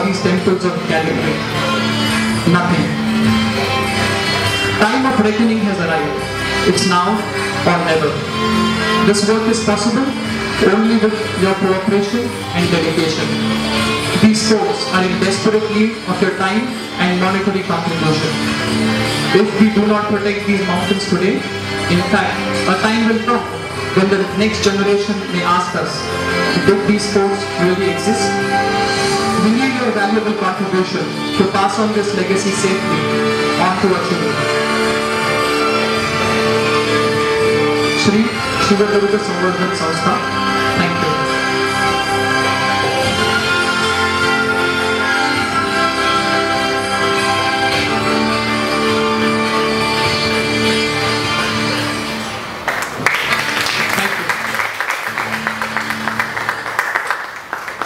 Shivaji's temples or calligraphy? Nothing. Time of reckoning has arrived. It's now or never. This work is possible only with your cooperation and dedication. These folks are in desperate need of your time and monetary contribution. If we do not protect these mountains today, in fact, a time will come when the next generation may ask us, did these folks really exist? We need your valuable contribution to pass on this legacy safely on to our children. Shri Shiva Samvardhan Sanstha, thank you.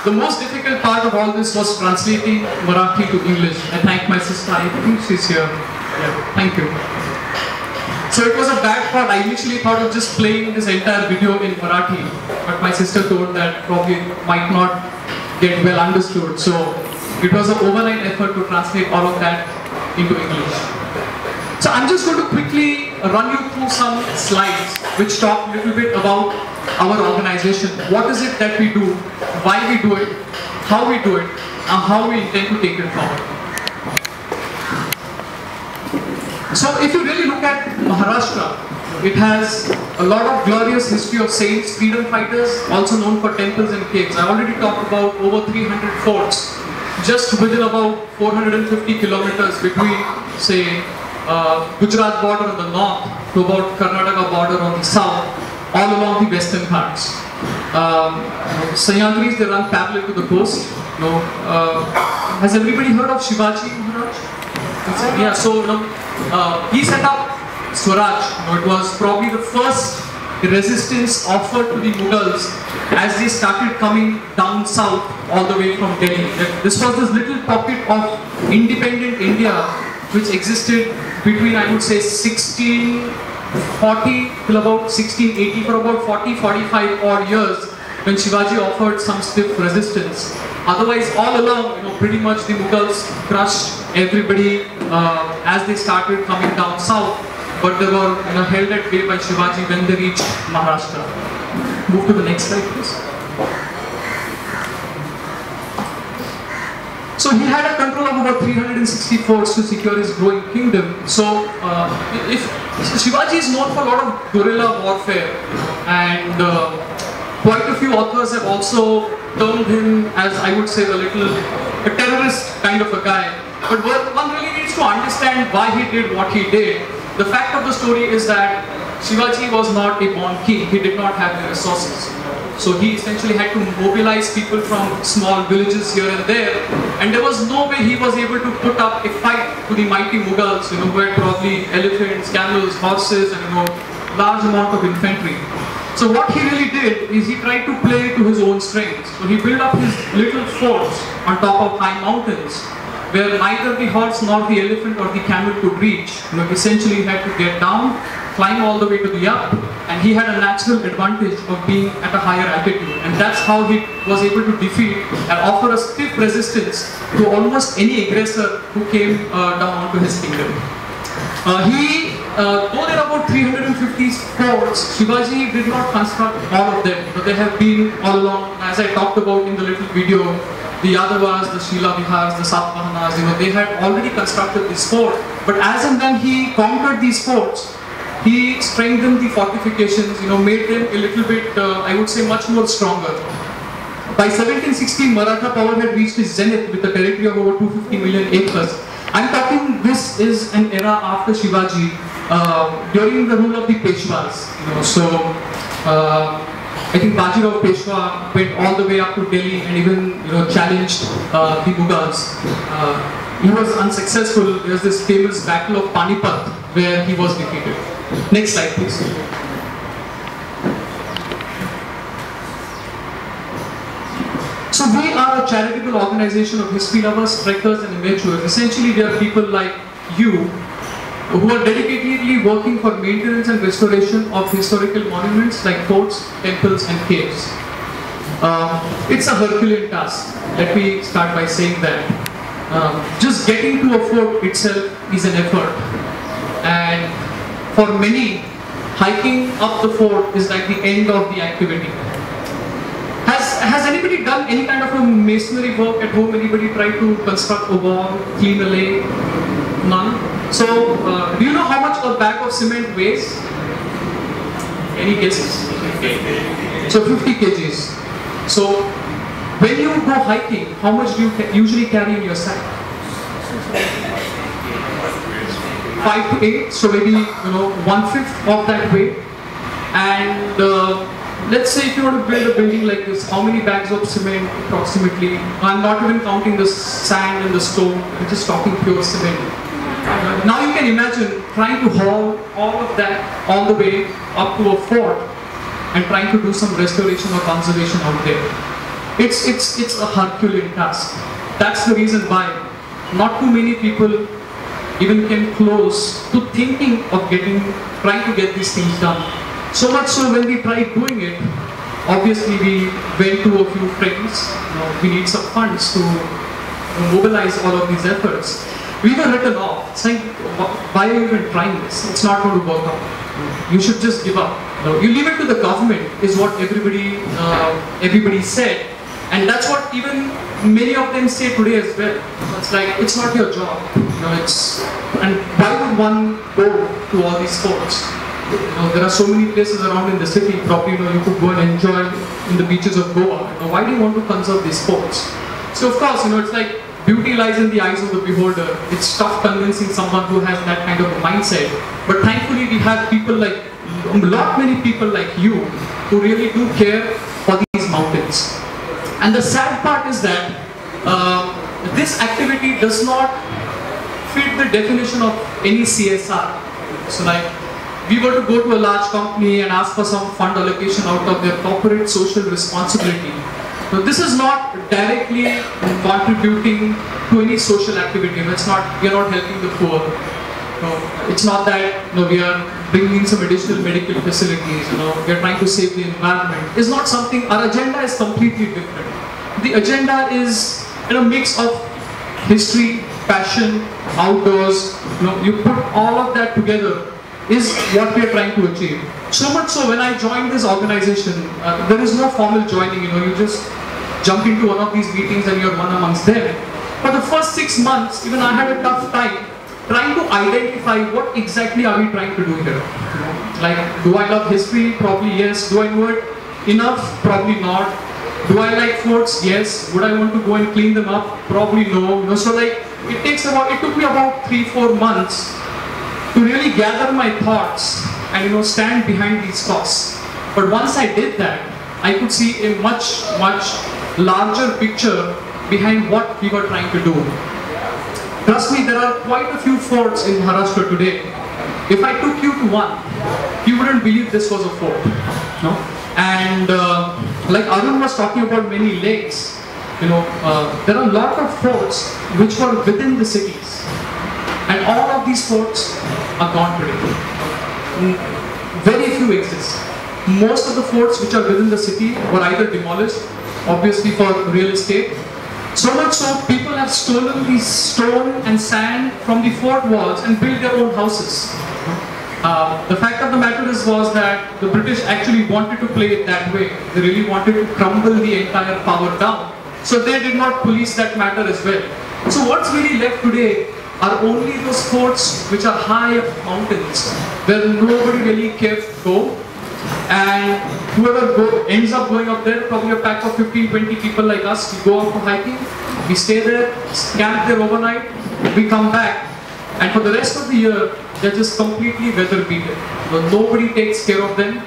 The most difficult part of all this was translating Marathi to English. I thank my sister, I think she's here. Yeah, thank you. So it was a bad part. I initially thought of just playing this entire video in Marathi, but my sister told that probably might not get well understood. So it was an overnight effort to translate all of that into English. So I'm just going to quickly run you through some slides which talk a little bit about our organization. What is it that we do, why we do it, how we do it, and how we intend to take it forward. So if you really look at Maharashtra, it has a lot of glorious history of saints, freedom fighters, also known for temples and caves. I already talked about over 300 forts, just within about 450 kilometers between, say, Gujarat border on the north to about Karnataka border on the south, all along the western ghats. Sahyadris, they run parallel to the coast. Has everybody heard of Shivaji Maharaj? Yeah, so he set up Swaraj. It was probably the first resistance offered to the Mughals as they started coming down south all the way from Delhi. This was this little pocket of independent India which existed between, I would say, 1640 till about 1680, for about 40-45 odd years, when Shivaji offered some stiff resistance. Otherwise, all along, pretty much the Mughals crushed everybody as they started coming down south, but they were held at bay by Shivaji when they reached Maharashtra. Move to the next slide, please. So he had a control of about 360 forts to secure his growing kingdom. So Shivaji is known for a lot of guerrilla warfare, and quite a few authors have also termed him as, I would say, a terrorist kind of a guy. But one really needs to understand why he did what he did. The fact of the story is that Shivaji was not a born king. He did not have the resources. So he essentially had to mobilize people from small villages here and there, and there was no way he was able to put up a fight to the mighty Mughals, who had probably elephants, camels, horses, and large amount of infantry. So what he really did is he tried to play to his own strengths. So he built up his little forts on top of high mountains, where neither the horse nor the elephant or the camel could reach. Essentially he had to get down, climb all the way to the up, and he had a natural advantage of being at a higher altitude, and that's how he was able to defeat and offer a stiff resistance to almost any aggressor who came down onto his kingdom. Though there are about 350 forts, Shivaji did not construct all of them, but they have been all along, as I talked about in the little video, the Yadavas, the Shila Vihars, the Satvahanas, they had already constructed this fort, but as and when he conquered these forts, he strengthened the fortifications, made them a little bit, I would say, much more stronger. By 1716, Maratha power had reached its zenith with a territory of over 250 million acres. I'm talking, this is an era after Shivaji, during the rule of the Peshwas. I think Bajirao Peshwa went all the way up to Delhi and even challenged the Mughals. He was unsuccessful. There's this famous battle of Panipat where he was defeated. Next slide, please. So we are a charitable organization of history lovers, trekkers and adventurers. Essentially, we are people like you who are dedicatedly working for maintenance and restoration of historical monuments like forts, temples and caves. It's a Herculean task. Let me start by saying that. Just getting to a fort itself is an effort. And for many, hiking up the fort is like the end of the activity. Has anybody done any kind of a masonry work at home? Anybody tried to construct a wall, clean a lake? None? So, do you know how much a bag of cement weighs? Any guesses? So 50 kgs. So, when you go hiking, how much do you usually carry in your sack? 5 to 8, so maybe 1/5 of that weight. And let's say if you want to build a building like this, how many bags of cement approximately? I'm not even counting the sand and the stone, I'm just talking pure cement. Now you can imagine trying to haul all of that all the way up to a fort and trying to do some restoration or conservation out there. It's a Herculean task. That's the reason why not too many people even came close to thinking of trying to get these things done. So much so when we tried doing it, obviously we went to a few friends, we need some funds to mobilize all of these efforts. We were written off, saying, why are you even trying this? It's not going to work out. You should just give up. You leave it to the government is what everybody said. And that's what even many of them say today as well. It's like, it's not your job. And why would one go to all these forts? There are so many places around in the city, probably you could go and enjoy in the beaches of Goa. Why do you want to conserve these forts? So of course, it's like beauty lies in the eyes of the beholder. It's tough convincing someone who has that kind of a mindset. But thankfully we have people like, many people like you who really do care for these mountains. And the sad part is that this activity does not fit the definition of any CSR. So like, we were to go to a large company and ask for some fund allocation out of their corporate social responsibility. So this is not directly contributing to any social activity. We are not helping the poor. It's not that we are bringing in some additional medical facilities. We are trying to save the environment. It's not something. Our agenda is completely different. The agenda is a mix of history, passion, outdoors. You put all of that together is what we are trying to achieve. So much so when I joined this organization, there is no formal joining. You just jump into one of these meetings and you're one amongst them. For the first 6 months, even I had a tough time trying to identify what exactly are we trying to do here. Like, do I love history? Probably yes. Do I know it enough? Probably not. Do I like forts? Yes. Would I want to go and clean them up? Probably no. So like, it took me about 3-4 months to really gather my thoughts and stand behind these causes. But once I did that, I could see a much larger picture behind what we were trying to do. Trust me, there are quite a few forts in Maharashtra today. If I took you to one, you wouldn't believe this was a fort. No? And like Arun was talking about many lakes, there are a lot of forts which were within the cities. And all of these forts are gone today. Very few exist. Most of the forts which are within the city were either demolished, obviously for real estate. So much so, people have stolen the stone and sand from the fort walls and built their own houses. The fact of the matter was that the British actually wanted to play it that way. They really wanted to crumble the entire power down. So they did not police that matter as well. So what's really left today are only those forts which are high up mountains where nobody really cares to go. And whoever ends up going up there, probably a pack of 15-20 people like us, we go out for hiking, we stay there, camp there overnight, we come back, and for the rest of the year, they're just completely weather beaten. Nobody takes care of them.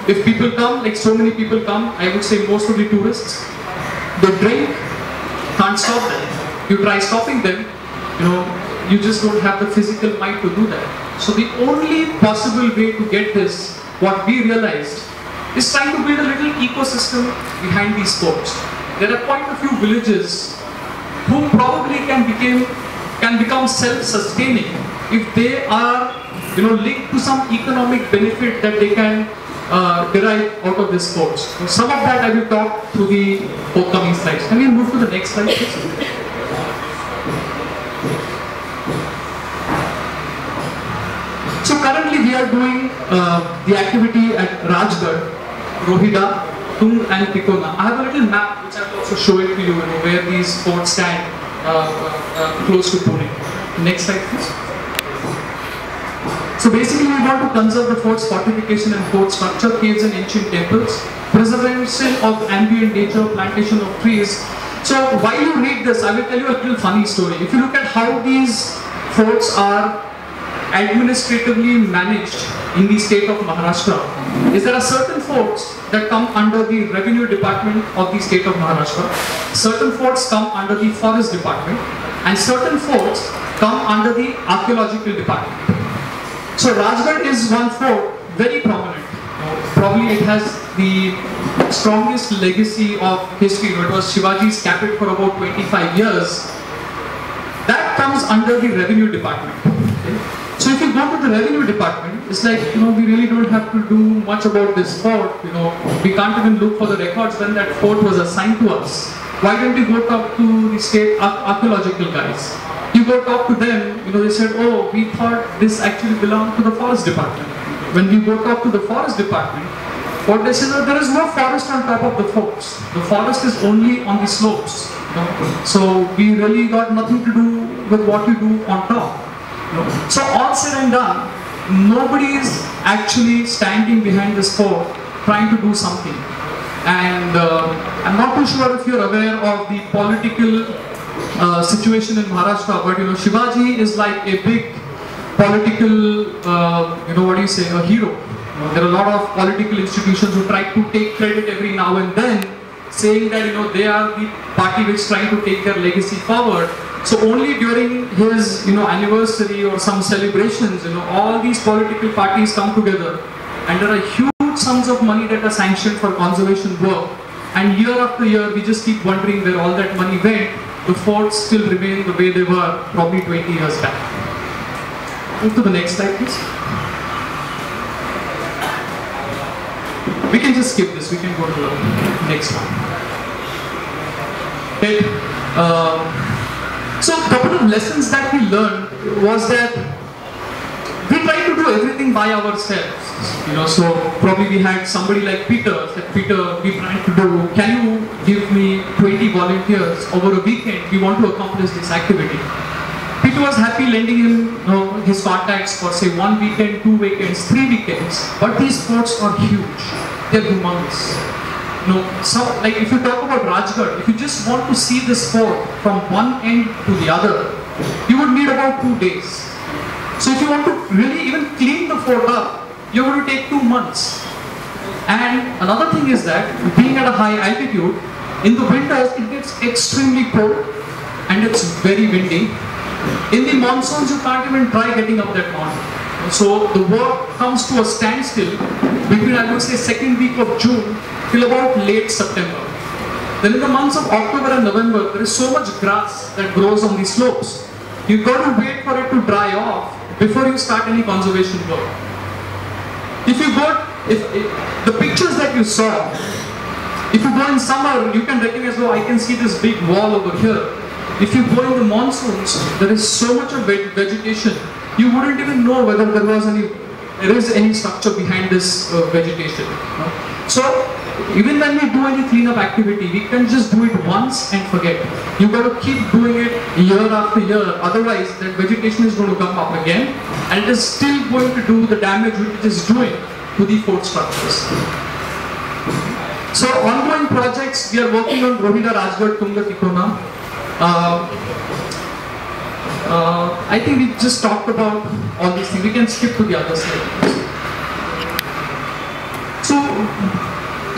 If people come, like so many people come, I would say most of the tourists, they drink, can't stop them. You try stopping them, you just don't have the physical might to do that. So the only possible way to get this, what we realized, is trying to build a little ecosystem behind these sports. There are quite a few villages who probably can become self-sustaining if they are linked to some economic benefit that they can derive out of this forts. So some of that I will talk through the forthcoming slides. Can we move to the next slide, please? So currently we are doing the activity at Rajgarh, Rohida, Tung and Tikona. I have a little map which I will also show it to you, where these forts stand close to Pune. Next slide, please. So basically we want to conserve the fort's fortification and fort structure, caves and ancient temples, preservation of ambient nature, plantation of trees. So while you read this, I will tell you a little funny story. If you look at how these forts are administratively managed in the state of Maharashtra, is there are certain forts that come under the revenue department of the state of Maharashtra, certain forts come under the forest department, and certain forts come under the archaeological department. So Rajgarh is one fort, very prominent. Probably it has the strongest legacy of history. It was Shivaji's capital for about 25 years. That comes under the revenue department. Okay? So if you go to the revenue department, it's like, we really don't have to do much about this fort. We can't even look for the records when that fort was assigned to us. Why don't you go talk to the state archaeological guys? You go talk to them, they said, oh, we thought this actually belonged to the forest department. When we go talk to the forest department, what they said, there is no forest on top of the forts. The forest is only on the slopes. So we really got nothing to do with what you do on top. So all said and done, nobody is actually standing behind this fort trying to do something. And I'm not too sure if you're aware of the political situation in Maharashtra, but Shivaji is like a big political, a hero. There are a lot of political institutions who try to take credit every now and then, saying that they are the party which is trying to take their legacy forward. So only during his anniversary or some celebrations, all these political parties come together, and there are huge sums of money that are sanctioned for conservation work. And year after year, we just keep wondering where all that money went. The forts still remain the way they were probably 20 years back. Move to the next slide, please. We can just skip this. We can go to the next one. Okay. So a couple of lessons that we learned was that we try to do everything by ourselves. So probably we had somebody like Peter, said, Peter, we trying to do, can you give me 20 volunteers over a weekend? We want to accomplish this activity. Peter was happy lending him his contacts for say 1 weekend, 2 weekends, 3 weekends. But these forts are huge. They're humongous. So like if you talk about Rajgarh, if you just want to see this fort from one end to the other, you would need about 2 days. So if you want to really even clean the fort up, you're going to take 2 months. And another thing is that being at a high altitude, in the winters it gets extremely cold and it's very windy. In the monsoons you can't even try getting up that mountain. So the work comes to a standstill between, I would say, second week of June till about late September. Then in the months of October and November, there is so much grass that grows on these slopes. You've got to wait for it to dry off before you start any conservation work. If the pictures that you saw, if you go in summer, you can recognize, oh, I can see this big wall over here. If you go in the monsoons, there is so much of vegetation, you wouldn't even know whether there is any structure behind this vegetation. So even when we do any cleanup activity, we can just do it once and forget. You've got to keep doing it year after year, otherwise that vegetation is going to come up again and it is still going to do the damage which it is doing to the fort structures. So ongoing projects, we are working on Rohida, Rajgarh, Tunga, Tikona. I think we just talked about all these things. We can skip to the other slide.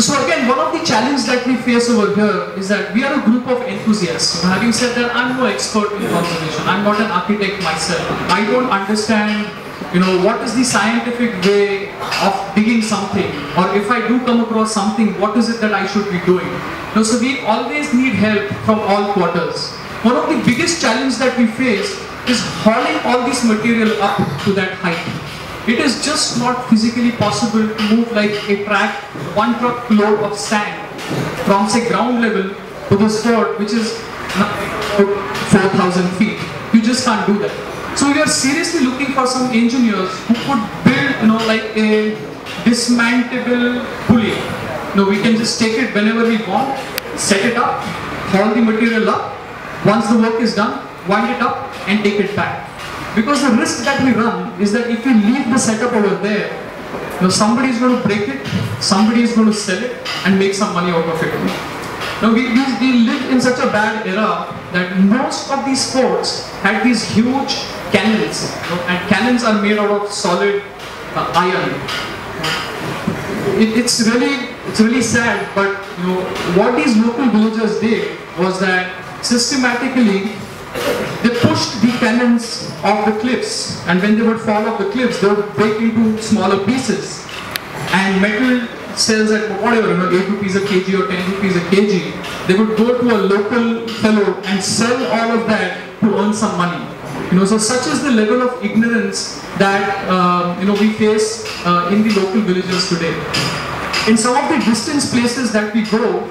So again, one of the challenges that we face over here is that we are a group of enthusiasts. Having said that, I'm no expert in conservation. I'm not an architect myself. I don't understand, what is the scientific way of digging something, or if I do come across something, what is it that I should be doing? So we always need help from all quarters. One of the biggest challenges that we face is hauling all this material up to that height. it is just not physically possible to move like a track, one truck load of sand from say ground level to this fort, which is 4,000 feet. You just can't do that. So we are seriously looking for some engineers who could build, like a dismantable pulley. We can just take it whenever we want, set it up, haul the material up. Once the work is done, wind it up and take it back. Because the risk that we run is that if we leave the setup over there, somebody is going to break it, somebody is going to sell it and make some money out of it. Now we live in such a bad era that most of these forts had these huge cannons, and cannons are made out of solid iron. It's really sad, but what these local villagers did was that systematically they pushed the cannons off the cliffs, and when they would fall off the cliffs, they would break into smaller pieces. And metal sells at whatever, 8 rupees a kg or 10 rupees a kg. They would go to a local fellow and sell all of that to earn some money. So such is the level of ignorance that we face in the local villages today. In some of the distant places that we go,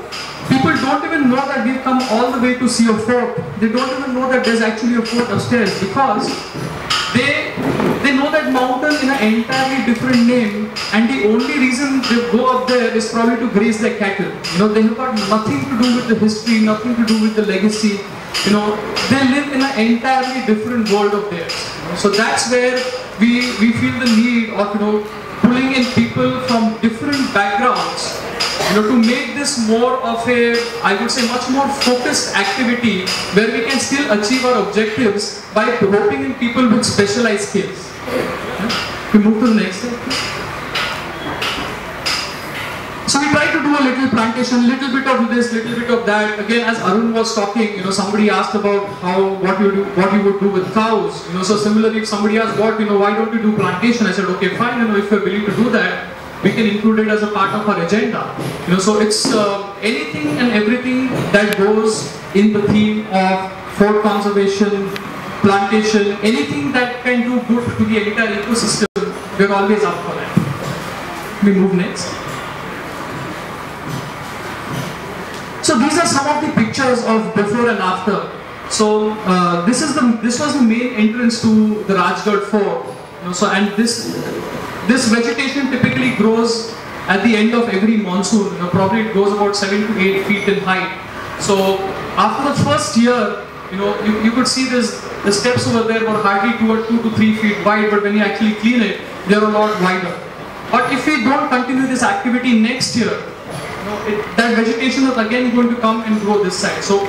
people don't even know that we've come all the way to see a fort. They don't even know that there's actually a fort upstairs, because they know that mountain in an entirely different name, and the only reason they go up there is probably to graze their cattle. They have got nothing to do with the history, nothing to do with the legacy. They live in an entirely different world of theirs. So that's where we feel the need of pulling in people from different backgrounds, to make this more of a, I would say, much more focused activity where we can still achieve our objectives by roping in people with specialized skills. We move to the next step. So we try to do a little plantation, little bit of this, little bit of that. Again, as Arun was talking, somebody asked about what you would do with cows. So similarly, if somebody asked why don't you do plantation? I said, okay, fine. If you're willing to do that, we can include it as a part of our agenda. So it's anything and everything that goes in the theme of fort conservation, plantation, anything that can do good to the entire ecosystem, we're always up for that. We move next. So these are some of the pictures of before and after. So this was the main entrance to the Rajgarh fort. And this vegetation typically grows at the end of every monsoon. Probably it goes about 7 to 8 feet in height. So after the first year, you could see the steps over there were hardly 2 to 3 feet wide, but when you actually clean it, they're a lot wider. But if we don't continue this activity next year, that vegetation is again going to come and grow this side. So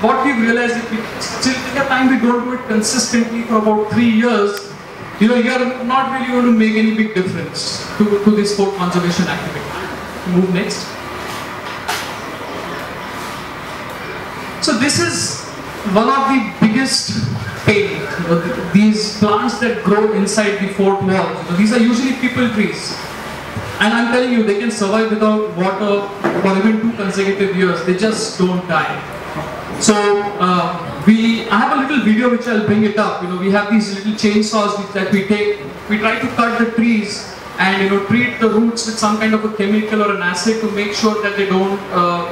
what we realized is till the time we don't do it consistently for about 3 years, you are not really going to make any big difference to this fort conservation activity. Move next. So this is one of the biggest pain. These plants that grow inside the fort walls. These are usually people trees. And I'm telling you, they can survive without water for even 2 consecutive years. They just don't die. So I have a little video which I'll bring it up. We have these little chainsaws that we take. We try to cut the trees and treat the roots with some kind of a chemical or an acid to make sure that they don't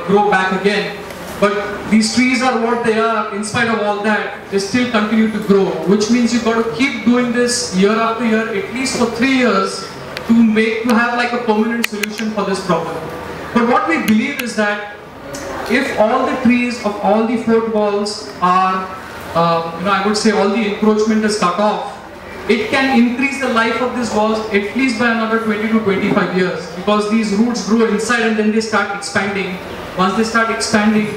grow back again. But these trees are what they are. In spite of all that, they still continue to grow, which means you've got to keep doing this year after year, at least for 3 years, to have like a permanent solution for this problem. But what we believe is that if all the trees of all the fort walls are, I would say all the encroachment is cut off, it can increase the life of these walls at least by another 20 to 25 years, because these roots grow inside and then they start expanding. Once they start expanding,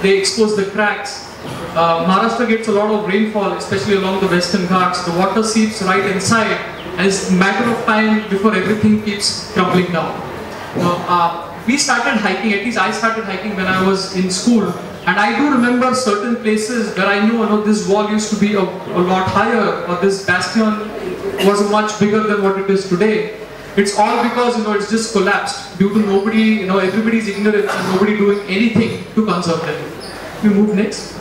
they expose the cracks. Maharashtra gets a lot of rainfall, especially along the western Ghats. The water seeps right inside, and it's a matter of time before everything keeps crumbling down. We started hiking, at least I started hiking when I was in school, and I do remember certain places where I knew this wall used to be a lot higher, or this bastion was much bigger than what it is today. It's all because it's just collapsed due to nobody, everybody's ignorance and nobody doing anything to conserve them. We move next.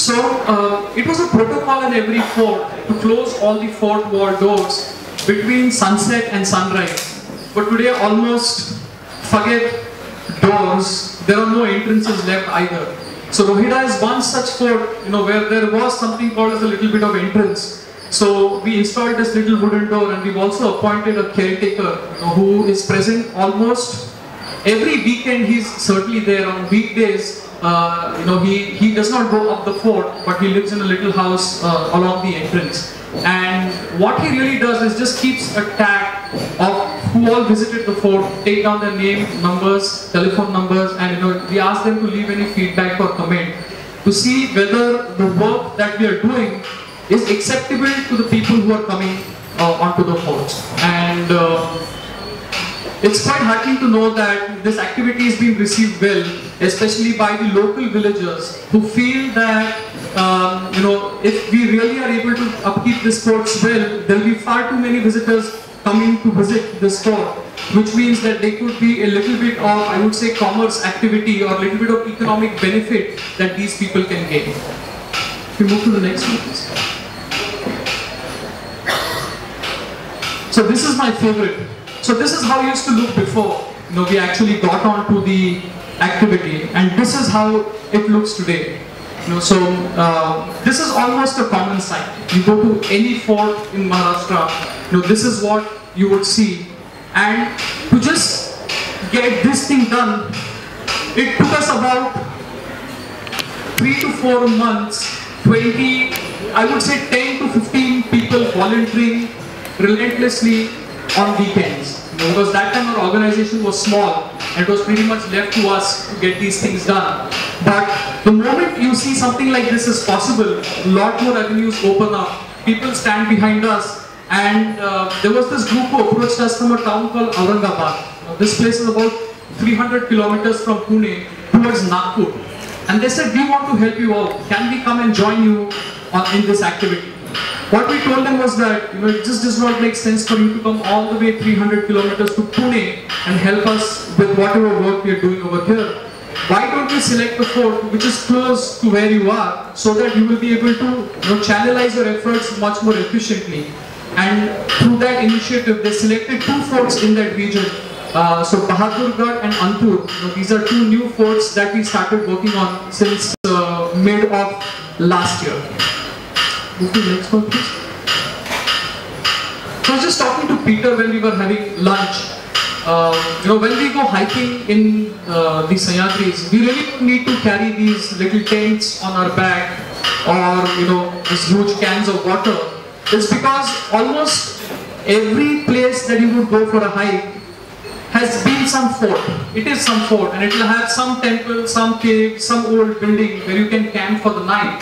So it was a protocol in every fort to close all the fort wall doors between sunset and sunrise. But today almost forget doors, there are no entrances left either. So Rohida is one such fort, where there was something called as a little bit of entrance. So we installed this little wooden door, and we've also appointed a caretaker who is present almost every weekend. He's certainly there. On weekdays, he does not go up the fort, but he lives in a little house along the entrance. And what he really does is just keeps a tag of who all visited the fort, take down their name, numbers, telephone numbers, and we ask them to leave any feedback or comment to see whether the work that we are doing is acceptable to the people who are coming onto the fort. And it's quite heartening to know that this activity is being received well, especially by the local villagers who feel that if we really are able to upkeep this fort well, there will be far too many visitors coming to visit this fort, which means that there could be a little bit of, I would say, commerce activity or a little bit of economic benefit that these people can gain. If we move to the next one, please. So this is my favorite. So this is how it used to look before we actually got on to the activity, and this is how it looks today. So this is almost a common sight. You go to any fort in Maharashtra, this is what you would see. And to just get this thing done, it took us about 3 to 4 months, 20, I would say 10 to 15 people volunteering relentlessly on weekends. Because that time our organization was small and it was pretty much left to us to get these things done. But the moment you see something like this is possible, a lot more avenues open up. People stand behind us, and there was this group who approached us from a town called Aurangabad. This place is about 300 kilometers from Pune towards Nagpur. And they said, we want to help you out. Can we come and join you in this activity? What we told them was that it just does not make sense for you to come all the way 300 kilometers to Pune and help us with whatever work we are doing over here. Why don't we select a fort which is close to where you are, so that you will be able to channelize your efforts much more efficiently. And through that initiative, they selected 2 forts in that region. So Bahadurgarh and Antur, these are 2 new forts that we started working on since mid of last year. Move to the next one, please. So I was just talking to Peter when we were having lunch. When we go hiking in the Sahyadris, we really don't need to carry these little tents on our back or these huge cans of water. It's because almost every place that you would go for a hike has been some fort. It is some fort, and it will have some temple, some cave, some old building where you can camp for the night.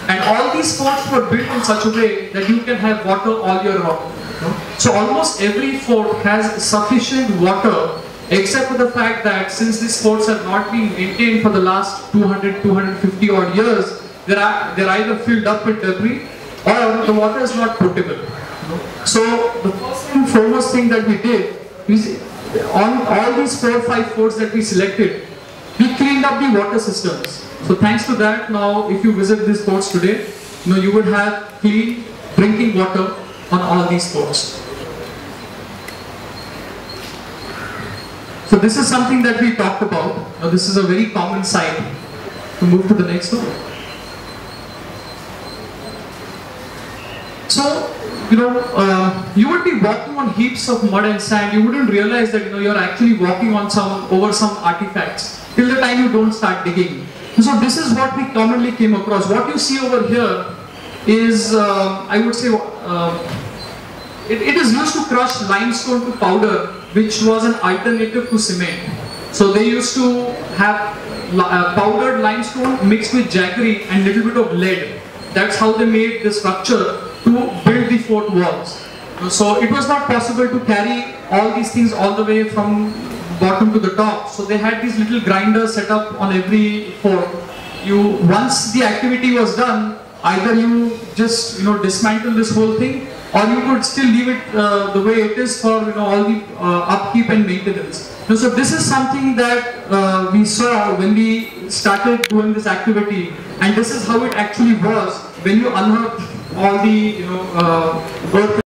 And all these forts were built in such a way that you can have water all year round. So almost every fort has sufficient water, except for the fact that since these forts have not been maintained for the last 200-250 odd years, they're either filled up with debris or the water is not potable. So the first and foremost thing that we did is, on all these 4 or 5 forts that we selected, we cleaned up the water systems. So thanks to that, now if you visit these forts today, you would have clean drinking water on all these forts. So this is something that we talked about. Now this is a very common sight. To move to the next one. So, you would be walking on heaps of mud and sand. You wouldn't realize that you're actually walking on over some artifacts till the time you don't start digging. So this is what we commonly came across. What you see over here is, I would say, it is used to crush limestone to powder, which was an alternative to cement. So they used to have powdered limestone mixed with jaggery and little bit of lead. That's how they made the structure to build the fort walls. So it was not possible to carry all these things all the way from bottom to the top. So they had these little grinders set up on every fort. Once the activity was done, either you just dismantle this whole thing, or you could still leave it the way it is for all the upkeep and maintenance. So this is something that we saw when we started doing this activity, and this is how it actually was when you unearth all the earth